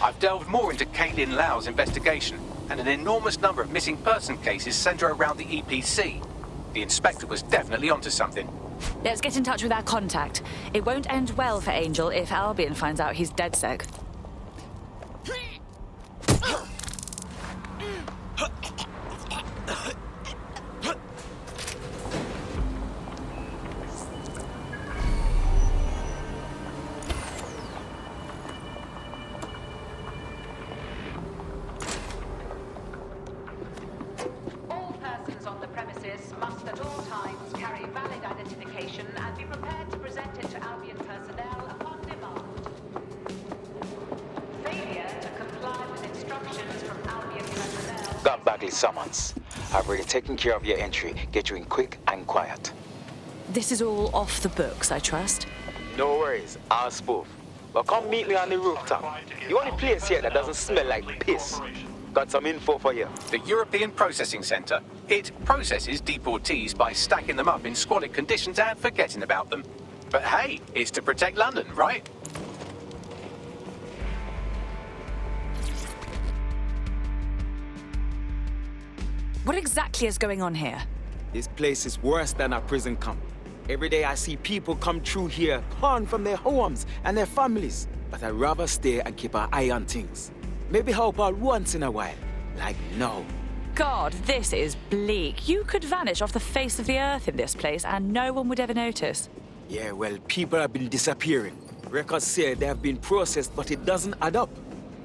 I've delved more into Caitlin Lau's investigation, and an enormous number of missing person cases centre around the EPC. The inspector was definitely onto something. Let's get in touch with our contact. It won't end well for Angel if Albion finds out he's DedSec. Summons. I've already taken care of your entry. Get you in quick and quiet. This is all off the books, I trust. No worries, I'll spoof. But come meet me on the rooftop. The only place here that doesn't smell like piss. Got some info for you. The European Processing Centre. It processes deportees by stacking them up in squalid conditions and forgetting about them. But hey, it's to protect London, right? What exactly is going on here? This place is worse than a prison camp. Every day I see people come through here, torn from their homes and their families. But I'd rather stay and keep an eye on things. Maybe help out once in a while. Like now. God, this is bleak. You could vanish off the face of the earth in this place and no one would ever notice. Yeah, well, people have been disappearing. Records say they have been processed, but it doesn't add up.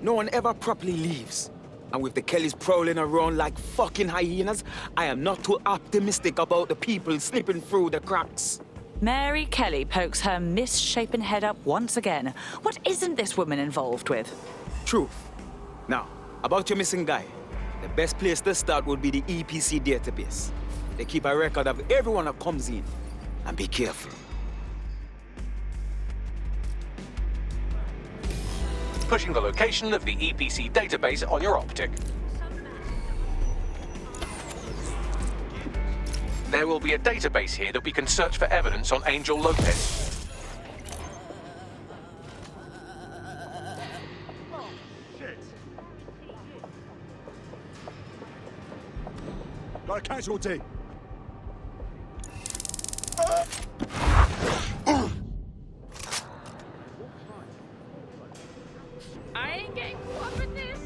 No one ever properly leaves. And with the Kellys prowling around like fucking hyenas, I am not too optimistic about the people slipping through the cracks. Mary Kelly pokes her misshapen head up once again. What isn't this woman involved with? Truth. Now, about your missing guy. The best place to start would be the EPC database. They keep a record of everyone that comes in. And be careful. Pushing the location of the EPC database on your optic. There will be a database here that we can search for evidence on Angel Lopez. Got a casualty. I ain't getting caught with this.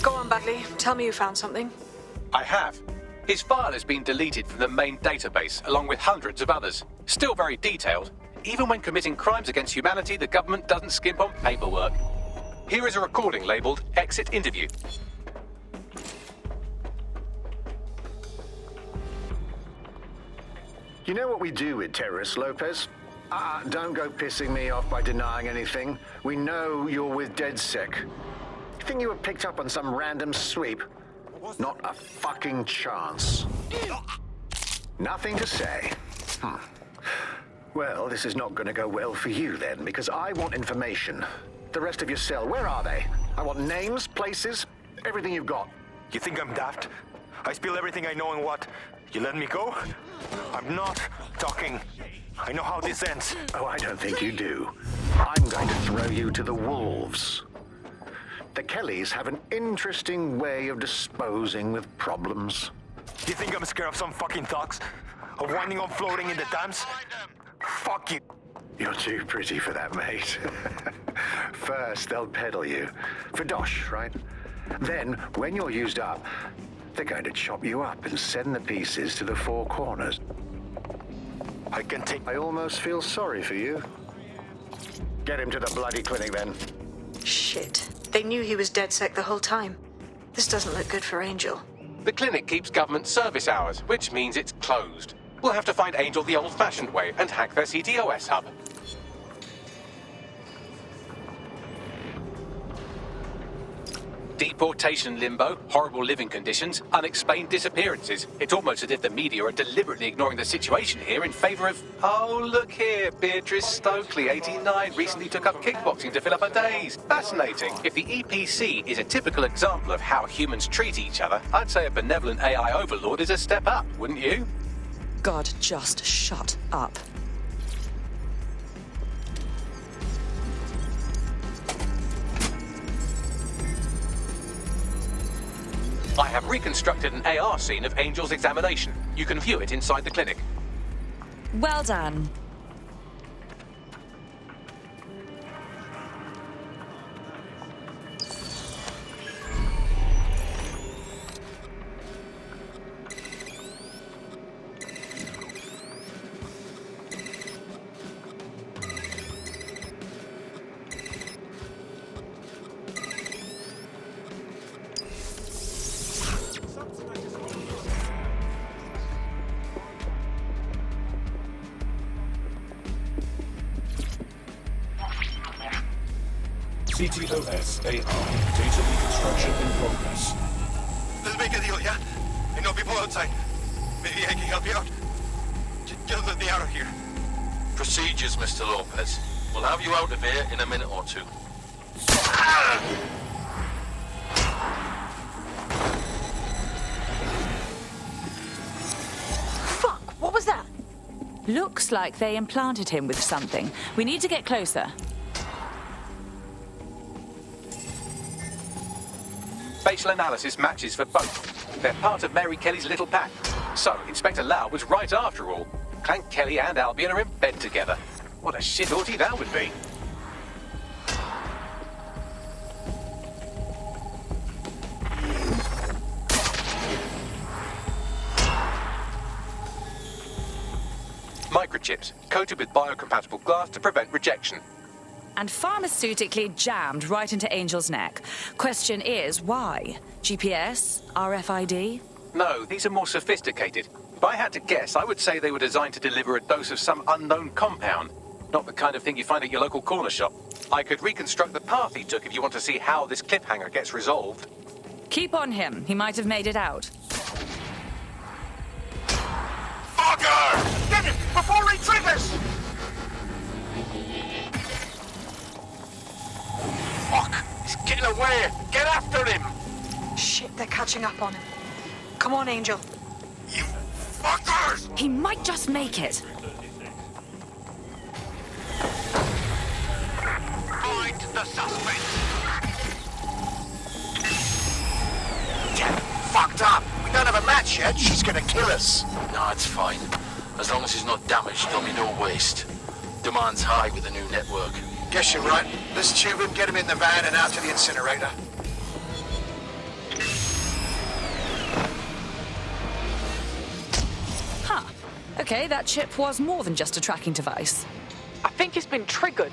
Go on, Bagley. Tell me you found something. I have. His file has been deleted from the main database, along with hundreds of others. Still very detailed. Even when committing crimes against humanity, the government doesn't skimp on paperwork. Here is a recording labeled Exit Interview. You know what we do with terrorists, Lopez? Don't go pissing me off by denying anything. We know you're with DedSec. You think you were picked up on some random sweep? Not a fucking chance. Nothing to say. Well, this is not going to go well for you then, because I want information. The rest of your cell, where are they? I want names, places, everything you've got. You think I'm daft? I spill everything I know and what? You let me go? I'm not talking. I know how this ends. Oh, I don't think you do. I'm going to throw you to the wolves. The Kellys have an interesting way of disposing with problems. You think I'm scared of some fucking thugs? Of winding up floating in the Thames? Fuck you. You're too pretty for that, mate. First, they'll peddle you. For dosh, right? Then, when you're used up, they're going to chop you up and send the pieces to the Four Corners. I can take... I almost feel sorry for you. Get him to the bloody clinic, then. Shit. They knew he was DedSec the whole time. This doesn't look good for Angel. The clinic keeps government service hours, which means it's closed. We'll have to find Angel the old-fashioned way and hack their CTOS hub. Deportation limbo, horrible living conditions, unexplained disappearances. It's almost as if the media are deliberately ignoring the situation here in favor of... Oh, look here, Beatrice Stokely, 89, recently took up kickboxing to fill up her days. Fascinating. If the EPC is a typical example of how humans treat each other, I'd say a benevolent AI overlord is a step up, wouldn't you? God, just shut up. I have reconstructed an AR scene of Angel's examination. You can view it inside the clinic. Well done. CTOS AR. Data reconstruction in progress. Let's make a deal, yeah? I know people outside. Maybe I can help you out. Just let me out of here. Procedures, Mr. Lopez. We'll have you out of here in a minute or two. Fuck! What was that? Looks like they implanted him with something. We need to get closer. Facial analysis matches for both. They're part of Mary Kelly's little pack. So, Inspector Lau was right after all. Clank Kelly and Albion are in bed together. What a shit orgy that would be. Microchips, coated with biocompatible glass to prevent rejection. And pharmaceutically jammed right into Angel's neck. Question is, why? GPS? RFID? No, these are more sophisticated. If I had to guess, I would say they were designed to deliver a dose of some unknown compound. Not the kind of thing you find at your local corner shop. I could reconstruct the path he took if you want to see how this cliffhanger gets resolved. Keep on him. He might have made it out. Fucker! Get him before he triggers! Fuck! He's getting away! Get after him! Shit, they're catching up on him. Come on, Angel. You fuckers! He might just make it. Find the suspect! Get fucked up! We don't have a match yet. She's gonna kill us. No, it's fine. As long as he's not damaged, there'll be no waste. Demand's high with the new network. Guess you're right. Let's tube him, get him in the van and out to the incinerator. Okay, that chip was more than just a tracking device. I think it's been triggered.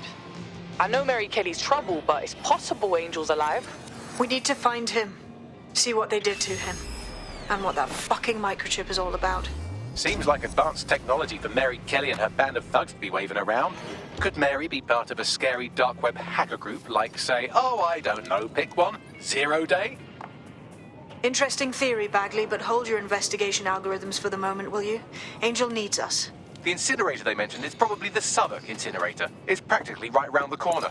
I know Mary Kelly's trouble, but it's possible Angel's alive. We need to find him, see what they did to him, and what that fucking microchip is all about. Seems like advanced technology for Mary Kelly and her band of thugs to be waving around. Could Mary be part of a scary dark web hacker group like, say, oh, I don't know, pick one, Zero Day? Interesting theory, Bagley, but hold your investigation algorithms for the moment, will you? Angel needs us. The incinerator they mentioned is probably the Southwark incinerator. It's practically right round the corner.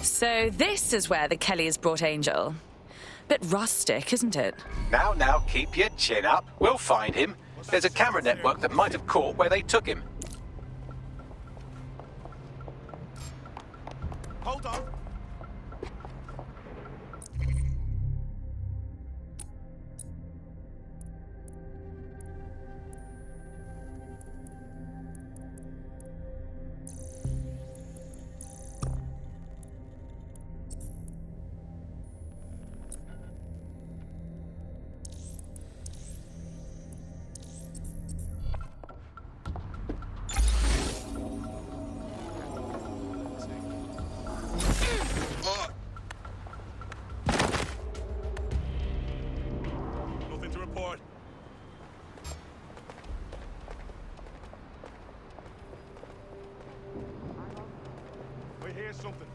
So this is where the Kellys brought Angel. Bit rustic, isn't it? Now, keep your chin up. We'll find him. There's a camera network that might have caught where they took him. Hold on. Nothing to report. We hear something.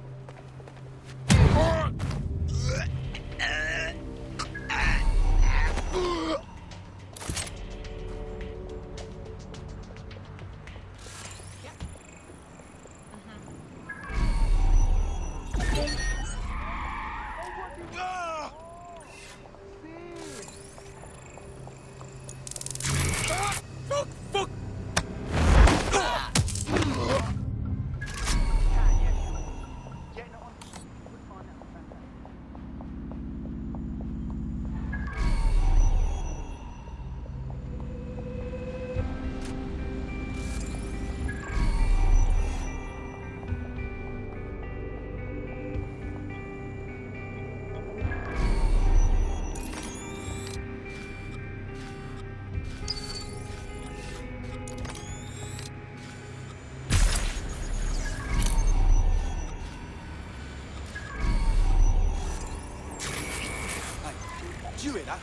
Do you hear that?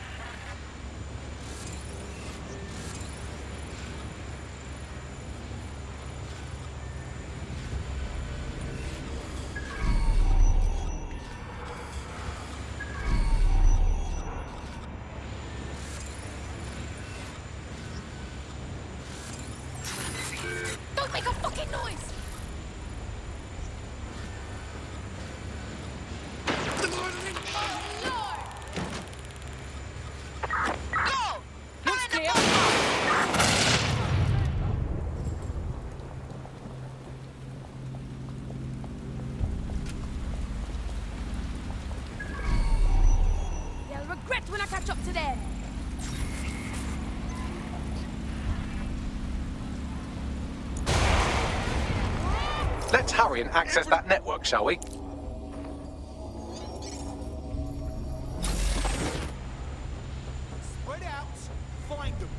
Don't make a fucking noise! catch up to them. Let's hurry and access that network, shall we? Spread out. Find them.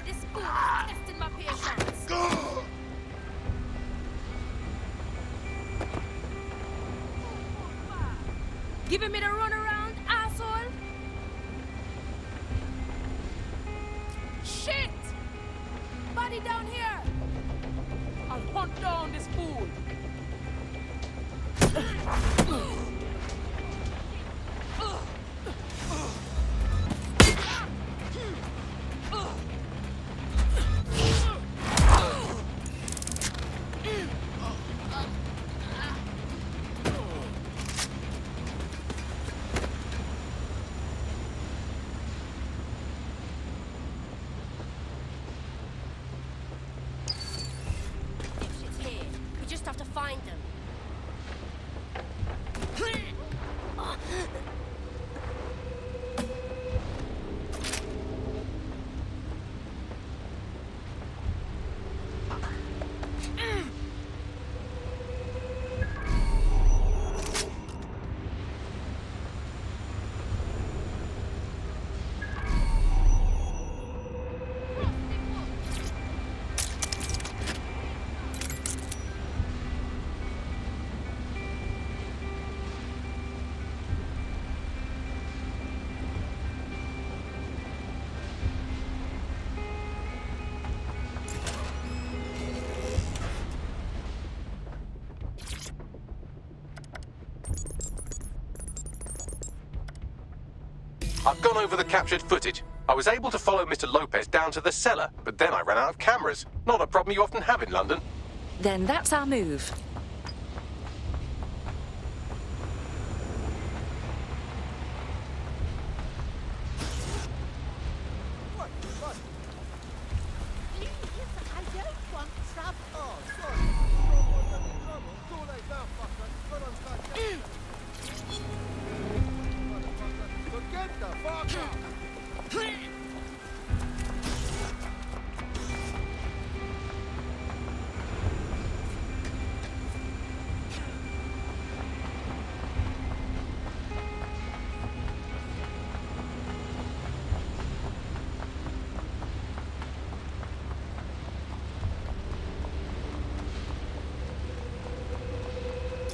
This fool is testing my patience. Giving me the runaround, asshole? Shit! Body down here! I'll hunt down this fool. Dipshit's here. We just have to find them. I've gone over the captured footage. I was able to follow Mr. Lopez down to the cellar, but then I ran out of cameras. Not a problem you often have in London. Then that's our move.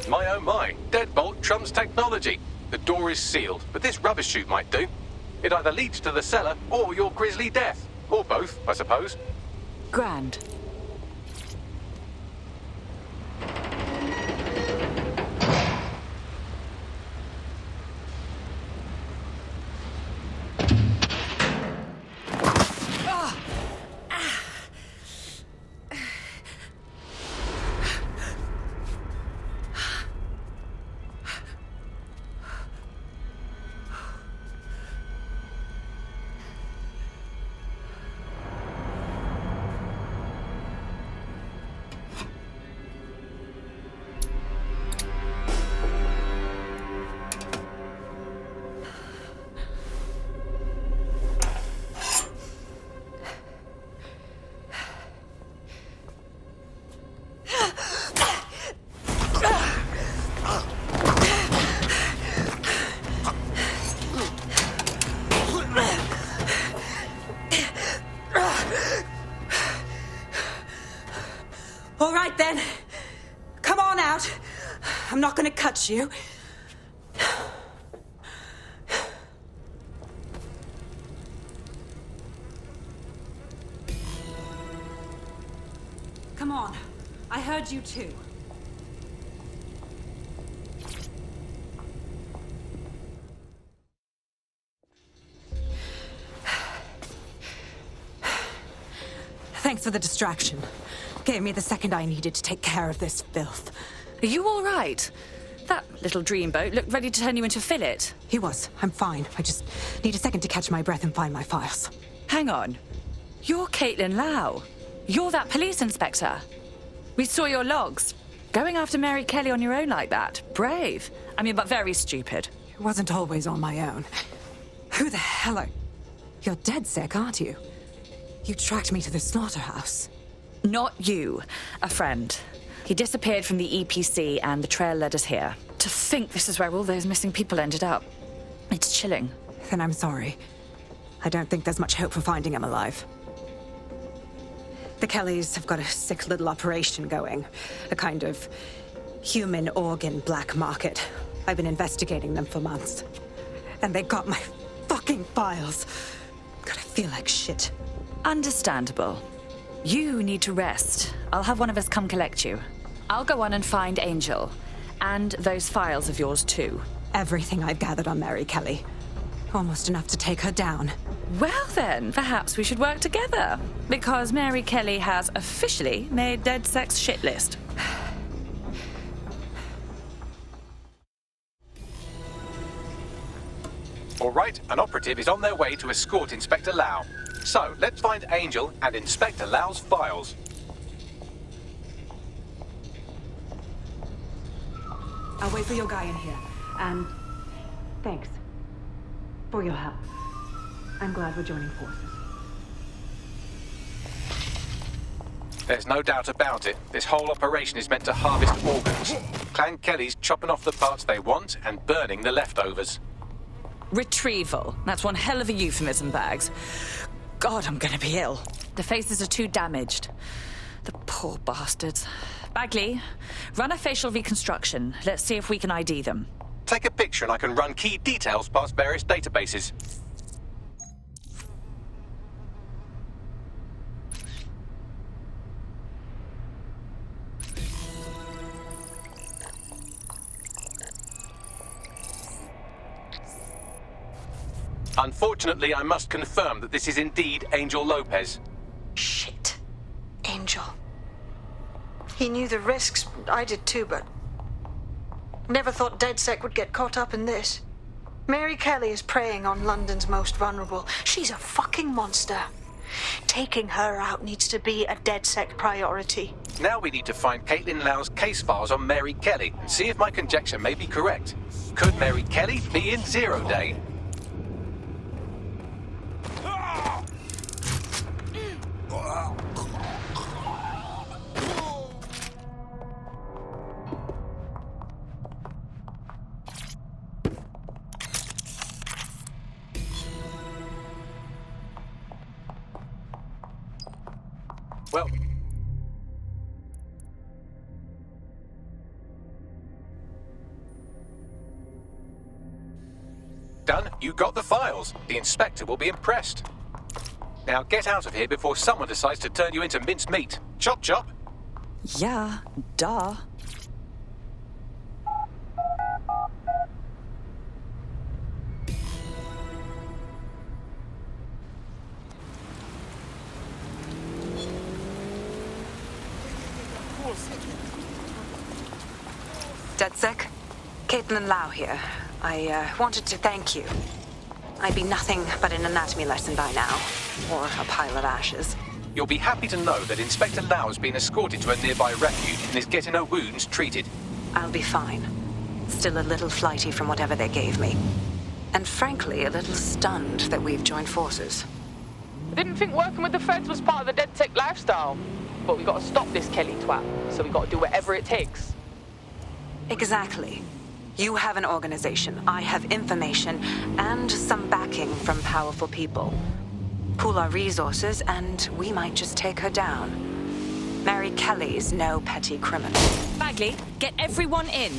My oh my, deadbolt trumps technology. The door is sealed, but this rubbish chute might do. It either leads to the cellar or your grisly death. Or both, I suppose. Grand. All right, then. Come on out. I'm not gonna cut you. Come on. I heard you too. Thanks for the distraction. Gave me the second I needed to take care of this filth. Are you all right? That little dreamboat looked ready to turn you into a fillet. He was. I'm fine. I just need a second to catch my breath and find my files. Hang on. You're Caitlin Lau. You're that police inspector. We saw your logs. Going after Mary Kelly on your own like that. Brave. I mean, but very stupid. It wasn't always on my own. Who the hell are... You're DedSec, aren't you? You tracked me to the slaughterhouse. Not you. A friend. He disappeared from the EPC and the trail led us here. To think this is where all those missing people ended up. It's chilling. Then I'm sorry. I don't think there's much hope for finding him alive. The Kellys have got a sick little operation going. A kind of human organ black market. I've been investigating them for months. And they got my fucking files. God, I feel like shit. Understandable. You need to rest. I'll have one of us come collect you. I'll go on and find Angel. And those files of yours too. Everything I've gathered on Mary Kelly. Almost enough to take her down. Well then, perhaps we should work together. Because Mary Kelly has officially made DedSec's shit list. All right, an operative is on their way to escort Inspector Lau. So, let's find Angel and Inspector Lau's files. I'll wait for your guy in here. And thanks for your help. I'm glad we're joining forces. There's no doubt about it. This whole operation is meant to harvest organs. Clan Kelly's chopping off the parts they want and burning the leftovers. Retrieval. That's one hell of a euphemism, Bags. God, I'm gonna be ill. The faces are too damaged. The poor bastards. Bagley, run a facial reconstruction. Let's see if we can ID them. Take a picture and I can run key details past various databases. Unfortunately, I must confirm that this is indeed Angel Lopez. Shit. Angel. He knew the risks. I did too, but... Never thought DedSec would get caught up in this. Mary Kelly is preying on London's most vulnerable. She's a fucking monster. Taking her out needs to be a DedSec priority. Now we need to find Caitlin Lau's case files on Mary Kelly and see if my conjecture may be correct. Could Mary Kelly be in Zero Day? Well, done. You got the files. The inspector will be impressed. Now get out of here before someone decides to turn you into minced meat. Chop chop. Yeah, duh. DedSec, Caitlin Lau here. I wanted to thank you. I'd be nothing but an anatomy lesson by now, or a pile of ashes. You'll be happy to know that Inspector Lau has been escorted to a nearby refuge and is getting her wounds treated. I'll be fine. Still a little flighty from whatever they gave me. And frankly, a little stunned that we've joined forces. I didn't think working with the feds was part of the DedSec lifestyle. But we gotta stop this Kelly twat, so we gotta do whatever it takes. Exactly. You have an organization, I have information, and some backing from powerful people. Pool our resources, and we might just take her down. Mary Kelly's no petty criminal. Bagley, get everyone in.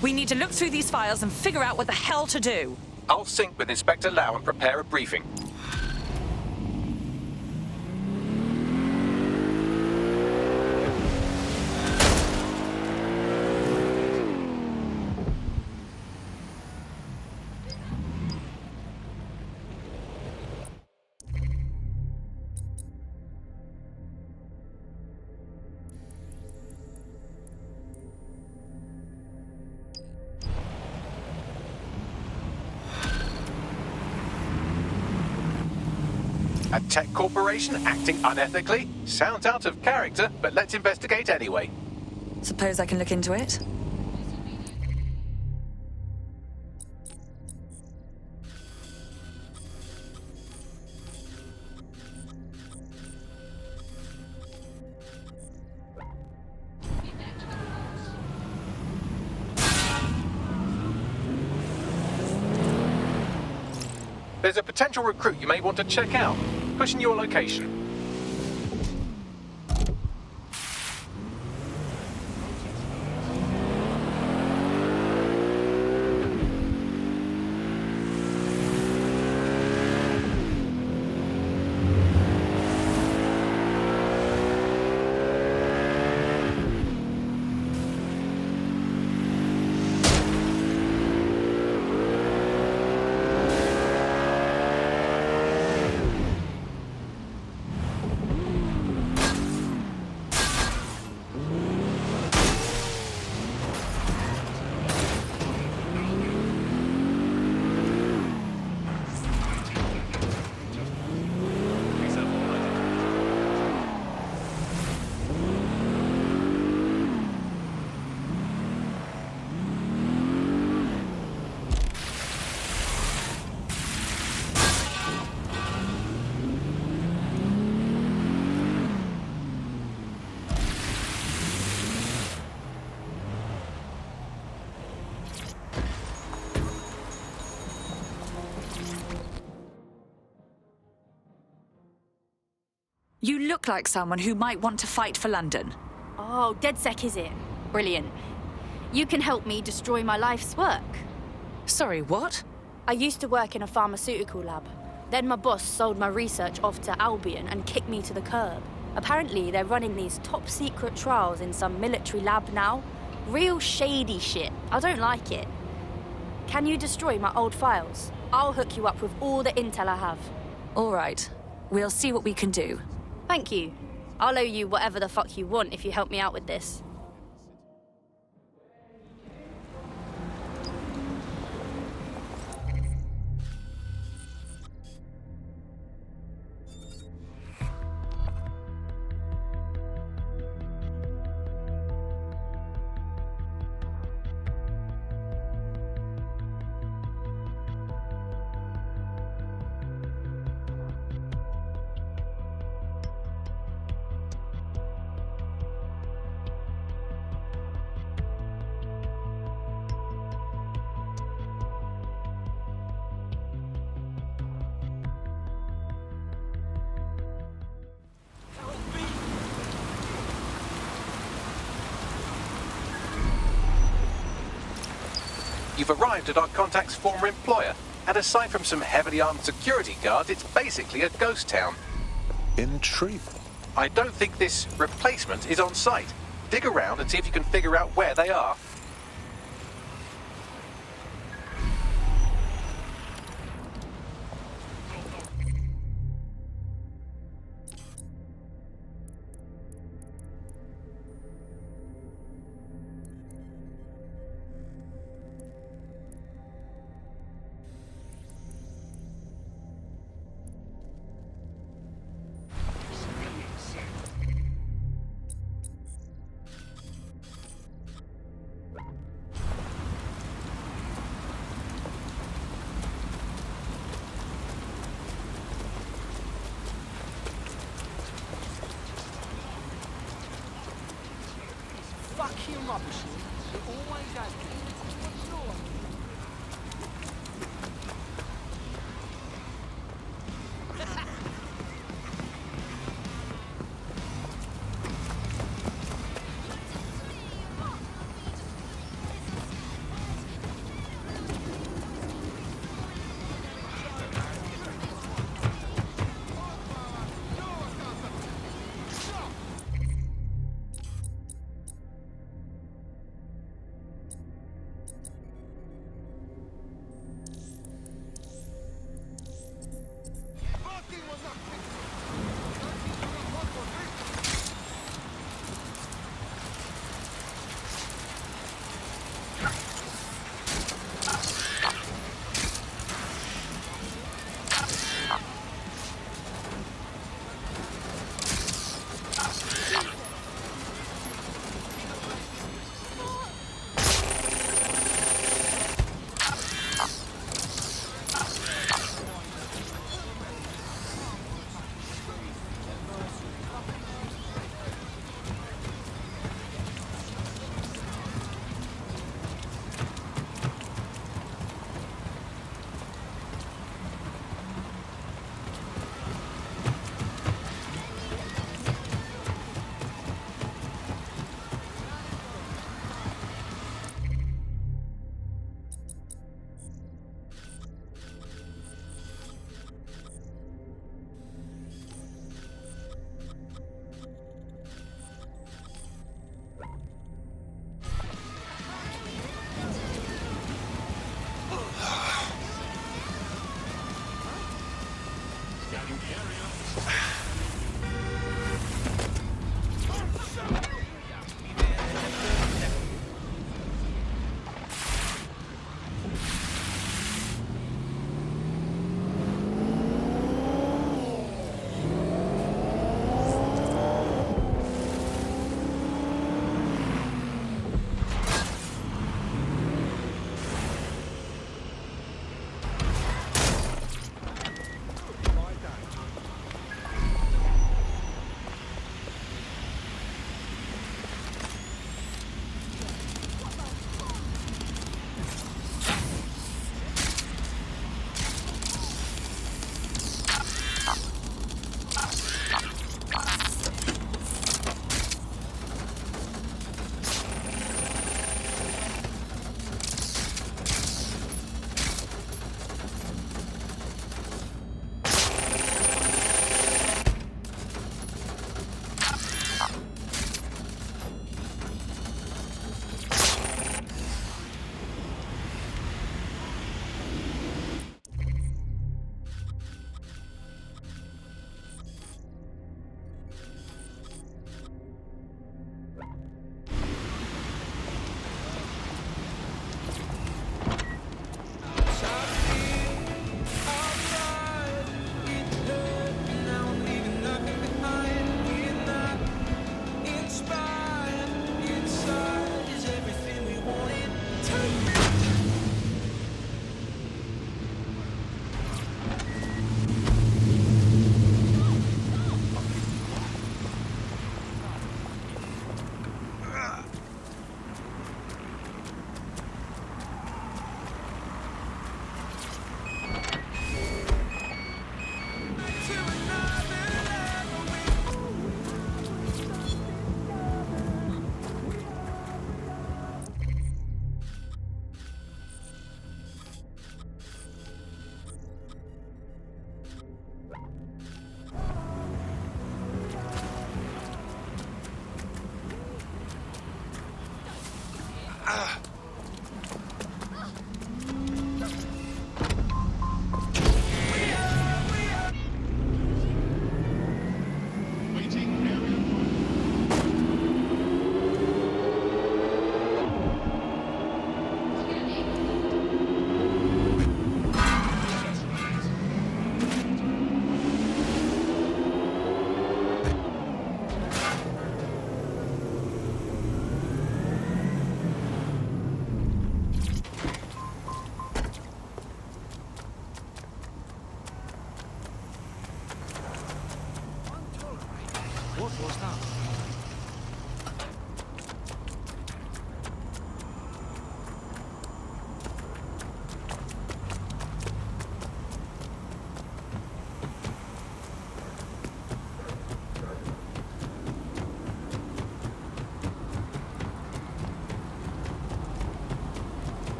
We need to look through these files and figure out what the hell to do. I'll sync with Inspector Lau and prepare a briefing. A tech corporation acting unethically? Sounds out of character, but let's investigate anyway. Suppose I can look into it? There's a potential recruit you may want to check out. Pushing your location. You look like someone who might want to fight for London. Oh, DedSec is it? Brilliant. You can help me destroy my life's work. Sorry, what? I used to work in a pharmaceutical lab. Then my boss sold my research off to Albion and kicked me to the curb. Apparently, they're running these top-secret trials in some military lab now. Real shady shit. I don't like it. Can you destroy my old files? I'll hook you up with all the intel I have. All right. We'll see what we can do. Thank you. I'll owe you whatever the fuck you want if you help me out with this. You've arrived at our contact's former employer, and aside from some heavily armed security guards, it's basically a ghost town. Intriguing. I don't think this replacement is on site. Dig around and see if you can figure out where they are. Fucking rubbish. It always has been.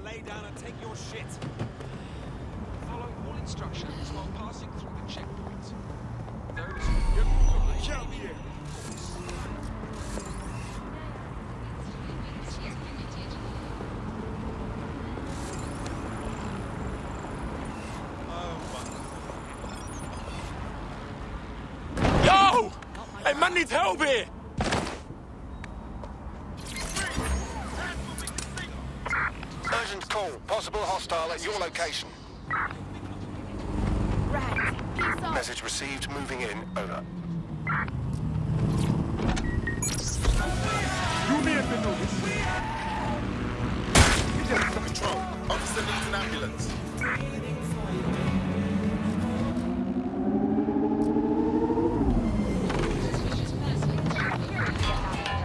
lay down and take your shit. Follow all instructions while passing through the checkpoints. Those who comply... Get me here! Yo! Hey, man needs help here! Urgent call. Possible hostile at your location. Right. Peace out. Message received. Moving in. Over. You may have been noticed. You get it from control. Officer needs an ambulance.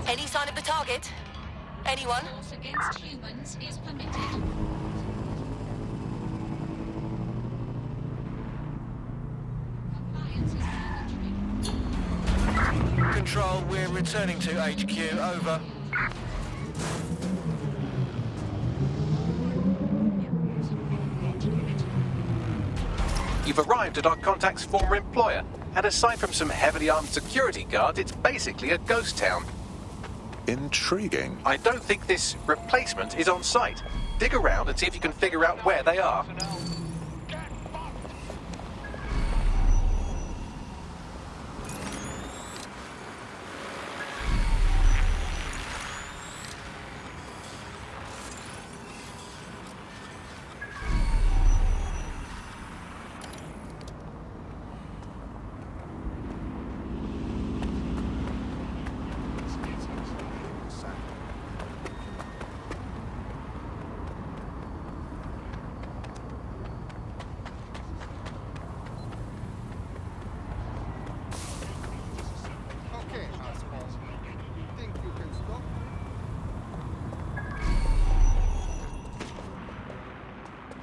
Any sign of the target? Anyone? Force against humans is permitted. Compliance is mandatory. Control, we're returning to HQ. Over. You've arrived at our contact's former employer, and aside from some heavily armed security guards, it's basically a ghost town. Intriguing. I don't think this replacement is on site. Dig around and see if you can figure out where they are.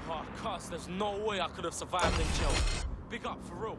Oh, cuss, there's no way I could have survived in jail. Big up, for real.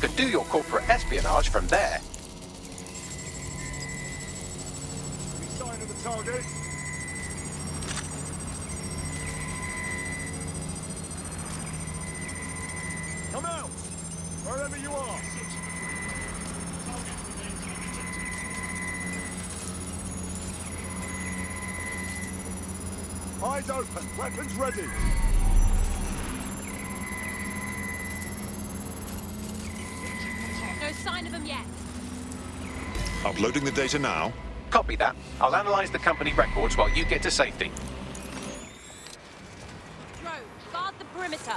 can do your corporate espionage from there. Sign of the target. Come out! Wherever you are! Eyes open, weapons ready. No sign of him yet. Uploading the data now. Copy that. I'll analyze the company records while you get to safety. Drone, guard the perimeter.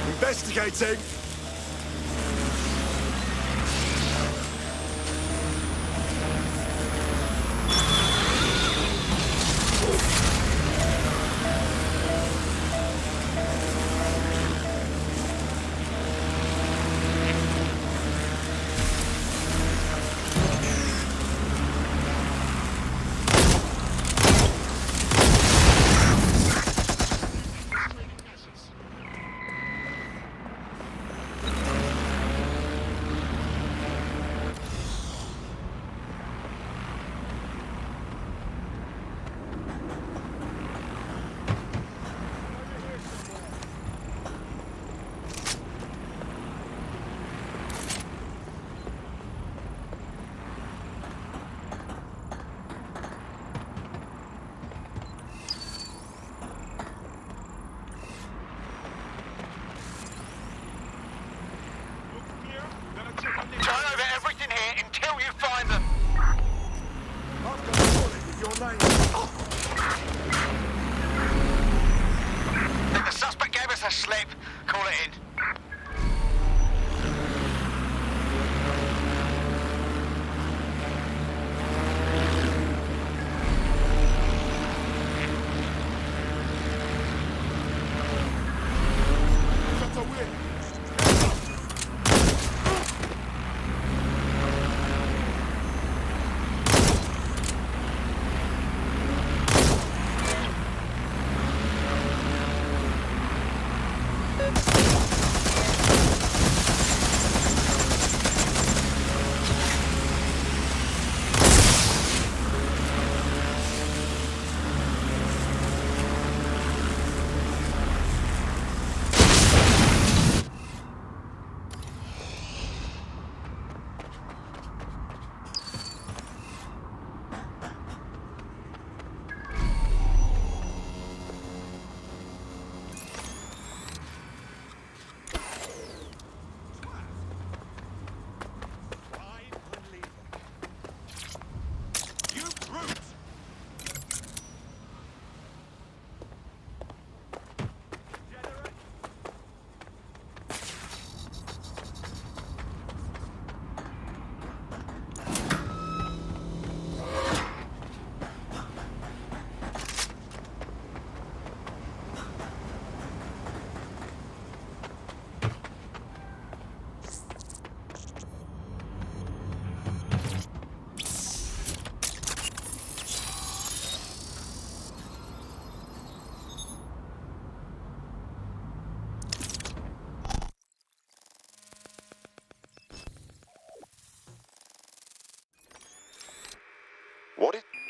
Investigating. Turn over everything here until you find them. I've got a bullet with your name. Think the suspect gave us a slip. Call it in. That's a win.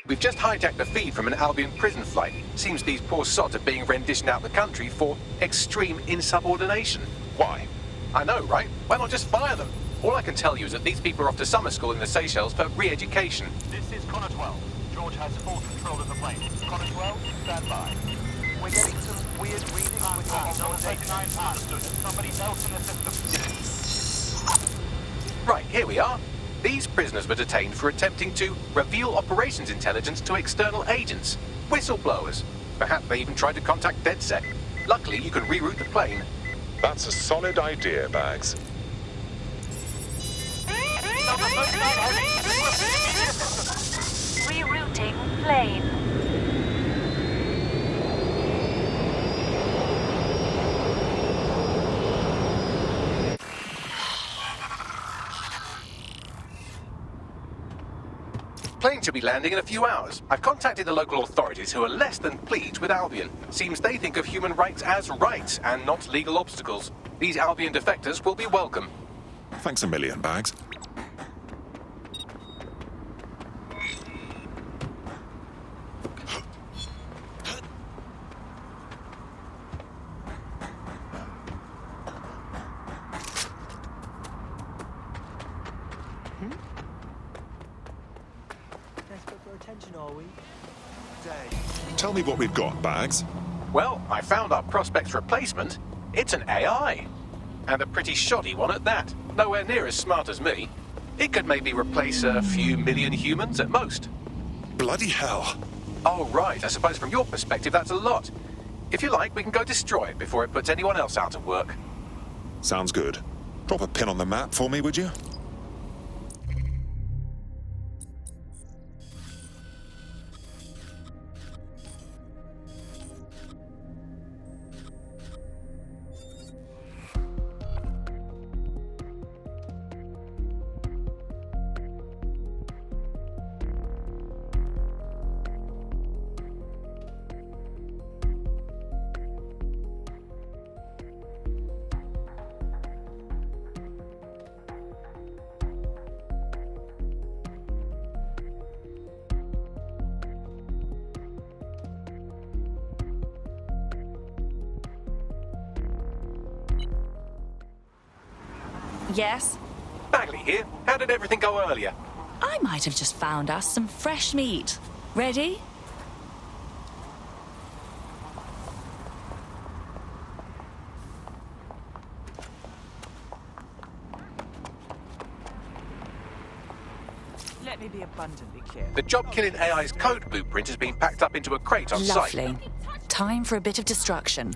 We've just hijacked the feed from an Albion prison flight. Seems these poor sods are being renditioned out the country for extreme insubordination. Why? I know, right? Why not just fire them? All I can tell you is that these people are off to summer school in the Seychelles for re-education. This is Connor 12. George has full control of the plane. Connor 12, stand by. We're getting some weird readings with your on 89 understood. Somebody else in the system. Right, here we are. These prisoners were detained for attempting to reveal operations intelligence to external agents. Whistleblowers. Perhaps they even tried to contact DedSec. Luckily, you can reroute the plane. That's a solid idea, Bags. Rerouting plane. Plane should be landing in a few hours. I've contacted the local authorities who are less than pleased with Albion. Seems they think of human rights as rights and not legal obstacles. These Albion defectors will be welcome. Thanks a million, Bags. Desperate for attention, are we? Tell me what we've got, Bags. Well, I found our prospect's replacement. It's an AI. And a pretty shoddy one at that. Nowhere near as smart as me. It could maybe replace a few million humans at most. Bloody hell. Oh, right. I suppose from your perspective that's a lot. If you like, we can go destroy it before it puts anyone else out of work. Sounds good. Drop a pin on the map for me, would you? Yes? Bagley here. How did everything go earlier? I might have just found us some fresh meat. Ready? Let me be abundantly clear. The job-killing AI's code blueprint has been packed up into a crate on site. Lovely. Time for a bit of destruction.